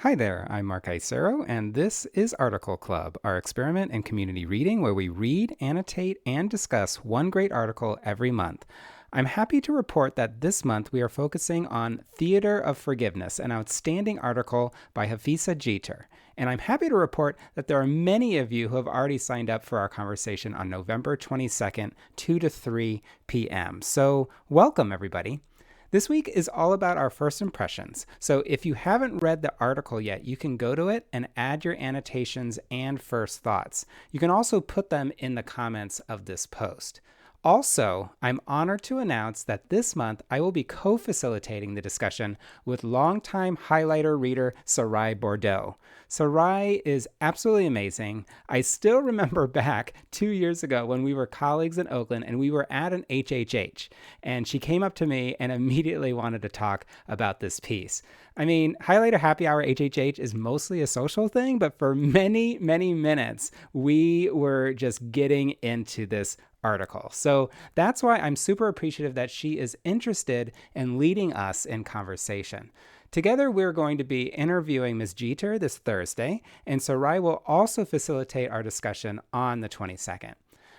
Hi there, I'm Mark Isero, and this is Article Club, our experiment in community reading where we read, annotate, and discuss one great article every month. I'm happy to report that this month we are focusing on Theater of Forgiveness, an outstanding article by Hafisa Jeter. And I'm happy to report that there are many of you who have already signed up for our conversation on November 22nd, 2 to 3 p.m. So, welcome, everybody. This week is all about our first impressions. So if you haven't read the article yet, you can go to it and add your annotations and first thoughts. You can also put them in the comments of this post. Also, I'm honored to announce that this month I will be co-facilitating the discussion with longtime highlighter reader Sarai Bordeaux. Sarai is absolutely amazing. I still remember back 2 years ago when we were colleagues in Oakland and we were at an HHH, and she came up to me and immediately wanted to talk about this piece. I mean, Highlighter Happy Hour HHH is mostly a social thing, but for many, many minutes, we were just getting into this article. So that's why I'm super appreciative that she is interested in leading us in conversation. Together, we're going to be interviewing Ms. Jeter this Thursday, and Sarai will also facilitate our discussion on the 22nd.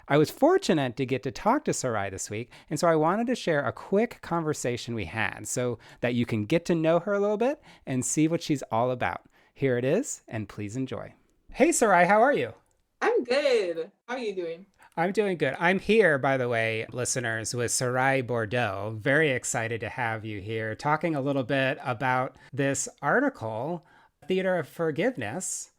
I was fortunate to get to talk to Sarai this week, and so I wanted to share a quick conversation we had so that you can get to know her a little bit and see what she's all about. Here it is, and please enjoy. Hey, Sarai, how are you? I'm good. How are you doing? I'm doing good. I'm here, by the way, listeners, with Sarai Bordeaux. Very excited to have you here talking a little bit about this article, Theater of Forgiveness.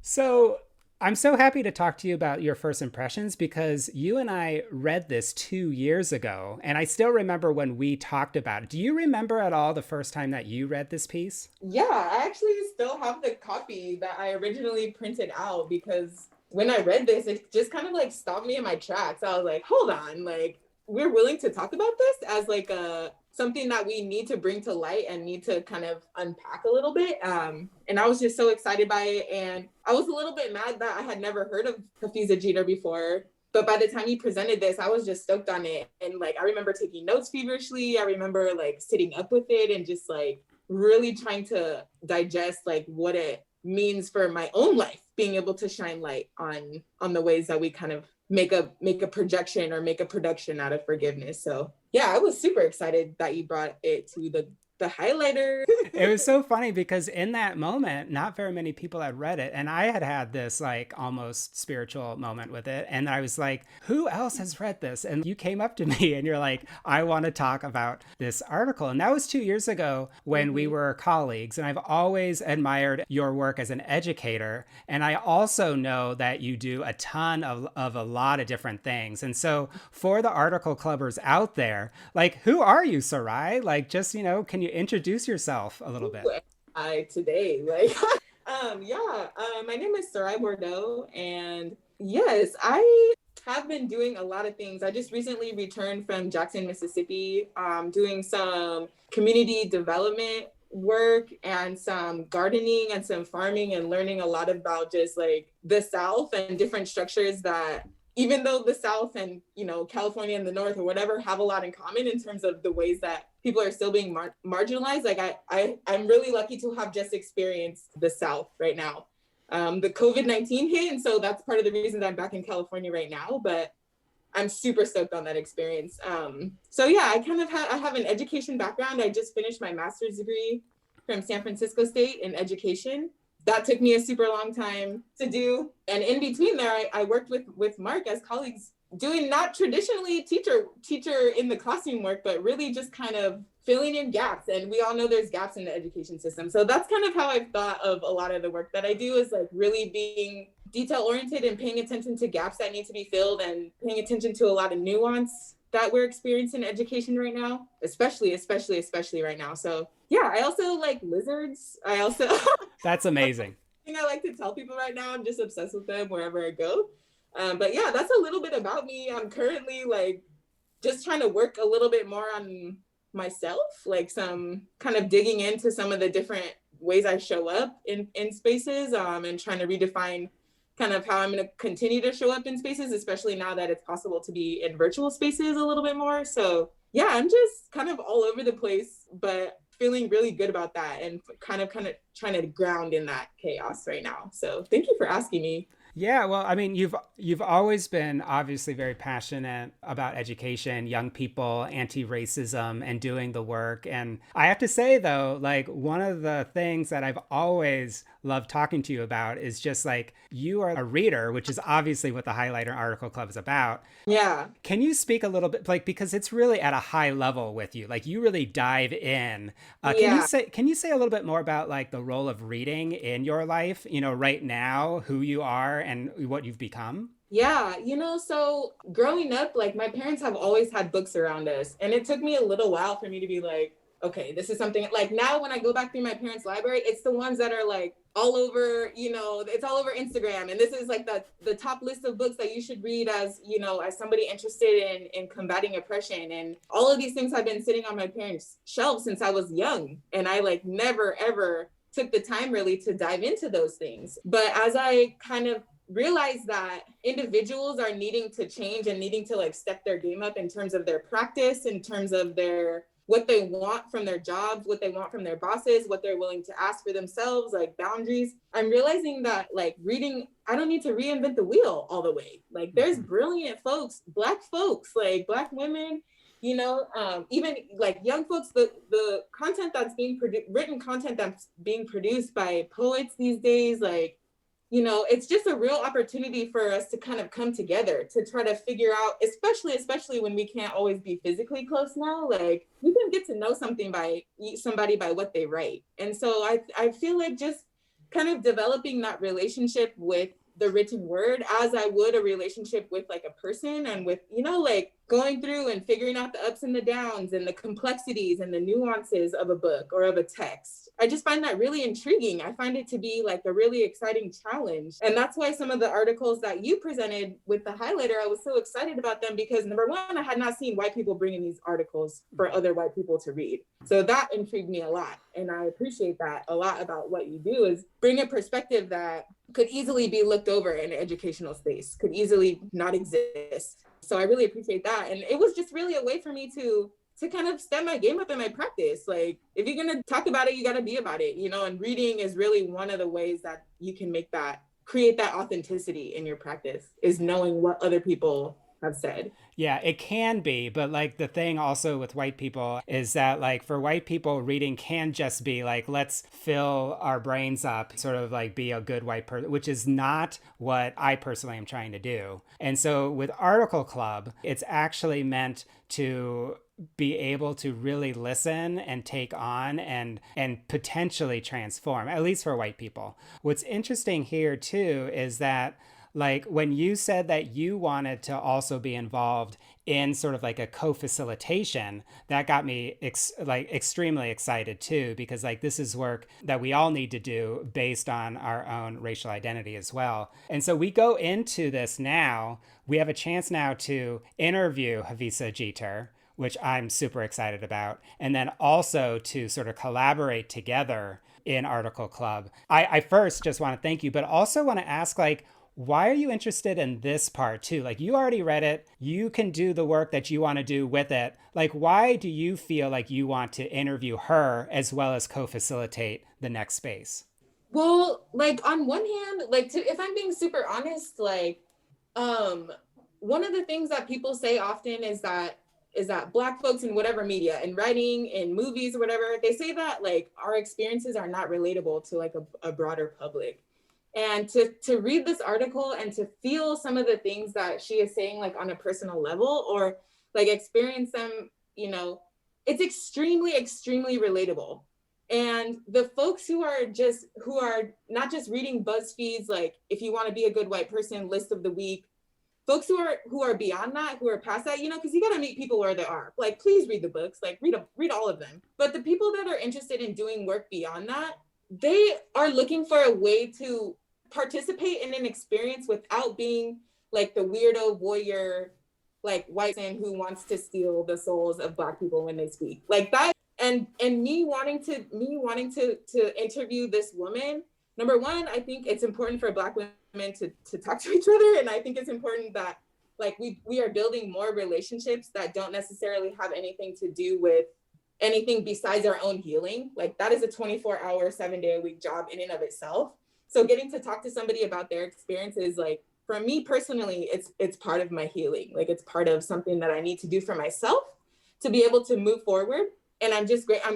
So I'm so happy to talk to you about your first impressions because you and I read this 2 years ago, and I still remember when we talked about it. Do you remember at all the first time that you read this piece? Yeah, I actually still have the copy that I originally printed out because when I read this, it just kind of like stopped me in my tracks. I was like, hold on, like we're willing to talk about this as like a something that we need to bring to light and need to kind of unpack a little bit. And I was just so excited by it. And I was a little bit mad that I had never heard of Hafiza Jeter before. But by the time he presented this, I was just stoked on it. And like, I remember taking notes feverishly. I remember like sitting up with it and just like really trying to digest like what it means for my own life, being able to shine light on the ways that we kind of make a projection or make a production out of forgiveness. So yeah, I was super excited that you brought it to the highlighter. It was so funny because in that moment, not very many people had read it. And I had this like almost spiritual moment with it. And I was like, who else has read this? And you came up to me and you're like, I want to talk about this article. And that was 2 years ago when we were colleagues. And I've always admired your work as an educator. And I also know that you do a ton of a lot of different things. And so for the article clubbers out there, like, who are you, Sarai? Like, just, can you introduce yourself a little bit? I today like yeah, my name is Sarai Bordeaux, and yes, I have been doing a lot of things. I just recently returned from Jackson, Mississippi, doing some community development work and some gardening and some farming and learning a lot about just like the South and different structures that even though the South and, California and the North or whatever have a lot in common in terms of the ways that people are still being marginalized. Like I'm really lucky to have just experienced the South right now. The COVID-19 hit. And so that's part of the reason that I'm back in California right now, but I'm super stoked on that experience. So yeah, I have an education background. I just finished my master's degree from San Francisco State in education. That took me a super long time to do. And in between there, I worked with Mark as colleagues doing not traditionally teacher in the classroom work, but really just kind of filling in gaps. And we all know there's gaps in the education system. So that's kind of how I've thought of a lot of the work that I do, is like really being detail oriented and paying attention to gaps that need to be filled and paying attention to a lot of nuance that we're experiencing in education right now, especially right now. So yeah, I also like lizards. I also That's amazing. thing I like to tell people right now. I'm just obsessed with them wherever I go. But yeah, that's a little bit about me. I'm currently like just trying to work a little bit more on myself, like some kind of digging into some of the different ways I show up in spaces, and trying to redefine kind of how I'm going to continue to show up in spaces, especially now that it's possible to be in virtual spaces a little bit more. So yeah, I'm just kind of all over the place, but feeling really good about that and kind of trying to ground in that chaos right now. So thank you for asking me. Yeah, well, I mean, you've always been obviously very passionate about education, young people, anti-racism, and doing the work. And I have to say though, like one of the things that I've always loved talking to you about is just like you are a reader, which is obviously what the Highlighter Article Club is about. Yeah. Can you speak a little bit, like, because it's really at a high level with you, like you really dive in. Yeah. Can you say a little bit more about like the role of reading in your life, you know, right now, who you are and what you've become? Yeah, so growing up, like my parents have always had books around us. And it took me a little while for me to be like, okay, this is something like now when I go back through my parents' library, it's the ones that are like all over, it's all over Instagram. And this is like the top list of books that you should read as, as somebody interested in combating oppression. And all of these things have been sitting on my parents' shelves since I was young. And I like never, ever took the time really to dive into those things. But as I kind of realize that individuals are needing to change and needing to like step their game up in terms of their practice, in terms of what they want from their jobs, what they want from their bosses, what they're willing to ask for themselves, like boundaries. I'm realizing that like reading, I don't need to reinvent the wheel all the way. Like there's brilliant folks, Black folks, like Black women, even like young folks, the content that's being written content that's being produced by poets these days, like, it's just a real opportunity for us to kind of come together to try to figure out, especially when we can't always be physically close now, like we can get to know somebody by what they write. And so I feel like just kind of developing that relationship with the written word as I would a relationship with like a person, and with, like going through and figuring out the ups and the downs and the complexities and the nuances of a book or of a text. I just find that really intriguing. I find it to be like a really exciting challenge. And that's why some of the articles that you presented with the highlighter, I was so excited about them because number one, I had not seen white people bringing these articles for other white people to read. So that intrigued me a lot. And I appreciate that a lot about what you do, is bring a perspective that could easily be looked over in an educational space, could easily not exist. So I really appreciate that. And it was just really a way for me to kind of step my game up in my practice. Like if you're going to talk about it, you got to be about it, and reading is really one of the ways that you can create that authenticity in your practice, is knowing what other people have said. Yeah, it can be. But like the thing also with white people is that like for white people, reading can just be like, let's fill our brains up, sort of like be a good white person, which is not what I personally am trying to do. And so with Article Club, it's actually meant to be able to really listen and take on and potentially transform, at least for white people. What's interesting here too is that like when you said that you wanted to also be involved in sort of like a co-facilitation, that got me extremely excited too, because like this is work that we all need to do based on our own racial identity as well. And so we go into this now, we have a chance now to interview Havisa Jeter, which I'm super excited about, and then also to sort of collaborate together in Article Club. I first just want to thank you, but also want to ask, like, why are you interested in this part too? Like you already read it, you can do the work that you want to do with it. Like why do you feel like you want to interview her as well as co-facilitate the next space? Well, like on one hand, like if I'm being super honest, like one of the things that people say often is that Black folks in whatever media, in writing, in movies or whatever, they say that like our experiences are not relatable to like a broader public. And to read this article and to feel some of the things that she is saying, like on a personal level, or like experience them, it's extremely, extremely relatable. And the folks who are not just reading BuzzFeed's, like, if you want to be a good white person, list of the week, folks who are beyond that, who are past that, because you got to meet people where they are. Like, please read the books, like read all of them. But the people that are interested in doing work beyond that, they are looking for a way to participate in an experience without being like the weirdo voyeur, like white man who wants to steal the souls of Black people when they speak, like that. And me wanting to interview this woman, number one, I think it's important for Black women to talk to each other, and I think it's important that like we are building more relationships that don't necessarily have anything to do with anything besides our own healing. Like that is a 24-hour, 7-day-a-week job in and of itself. So getting to talk to somebody about their experiences, like for me personally, it's part of my healing. Like it's part of something that I need to do for myself to be able to move forward. And I'm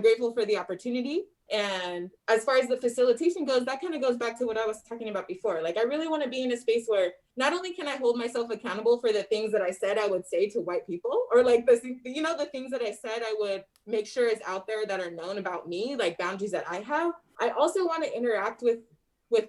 grateful for the opportunity. And as far as the facilitation goes, that kind of goes back to what I was talking about before. Like I really want to be in a space where not only can I hold myself accountable for the things that I said I would say to white people, or like the things that I said I would make sure is out there that are known about me, like boundaries that I have. I also want to interact with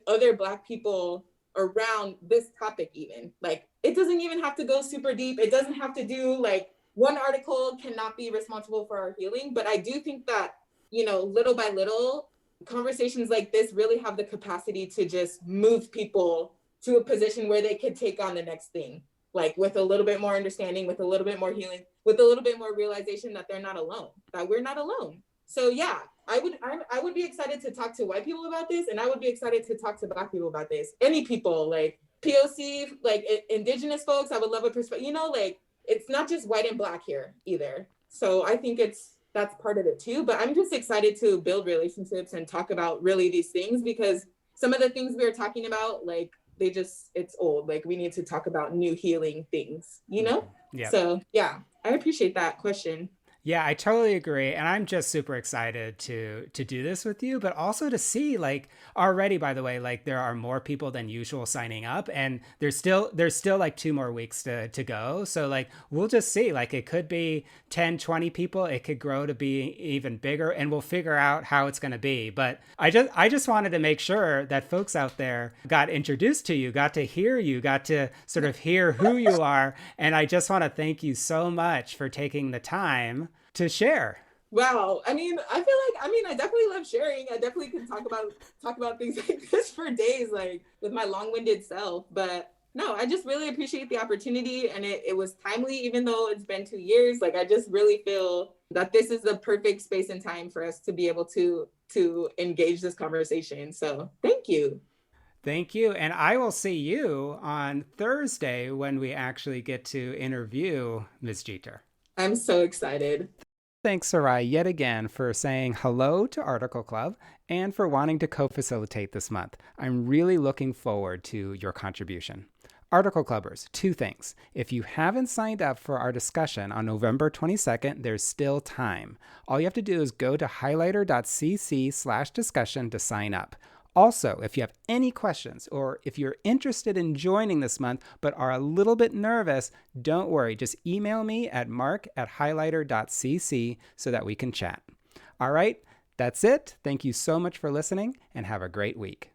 other Black people around this topic. Even like it doesn't even have to go super deep. It doesn't have to do like one article cannot be responsible for our healing. But I do think that, little by little, conversations like this really have the capacity to just move people to a position where they could take on the next thing, like with a little bit more understanding, with a little bit more healing, with a little bit more realization that they're not alone, that we're not alone. So yeah, I would be excited to talk to white people about this, and I would be excited to talk to Black people about this. Any people, like POC, like Indigenous folks, I would love a perspective. Like it's not just white and Black here either. So I think that's part of it too. But I'm just excited to build relationships and talk about really these things, because some of the things we were talking about, like it's old. Like we need to talk about new healing things, Yeah. So yeah, I appreciate that question. Yeah, I totally agree. And I'm just super excited to do this with you, but also to see like already, by the way, like there are more people than usual signing up, and there's still like 2 more weeks to go. So like we'll just see, like it could be 10, 20 people, it could grow to be even bigger, and we'll figure out how it's going to be. But I just wanted to make sure that folks out there got introduced to you, got to hear you, got to sort of hear who you are. And I just want to thank you so much for taking the time to share. Wow. I definitely love sharing. I definitely can talk about things like this for days, like with my long-winded self. But no, I just really appreciate the opportunity, and it was timely, even though it's been 2 years. Like I just really feel that this is the perfect space and time for us to be able to engage this conversation. So thank you. Thank you. And I will see you on Thursday when we actually get to interview Ms. Jeter. I'm so excited. Thanks, Sarai, yet again for saying hello to Article Club and for wanting to co-facilitate this month. I'm really looking forward to your contribution. Article Clubbers, 2 things. If you haven't signed up for our discussion on November 22nd, there's still time. All you have to do is go to highlighter.cc/discussion to sign up. Also, if you have any questions or if you're interested in joining this month but are a little bit nervous, don't worry. Just email me at mark@highlighter.cc so that we can chat. All right, that's it. Thank you so much for listening, and have a great week.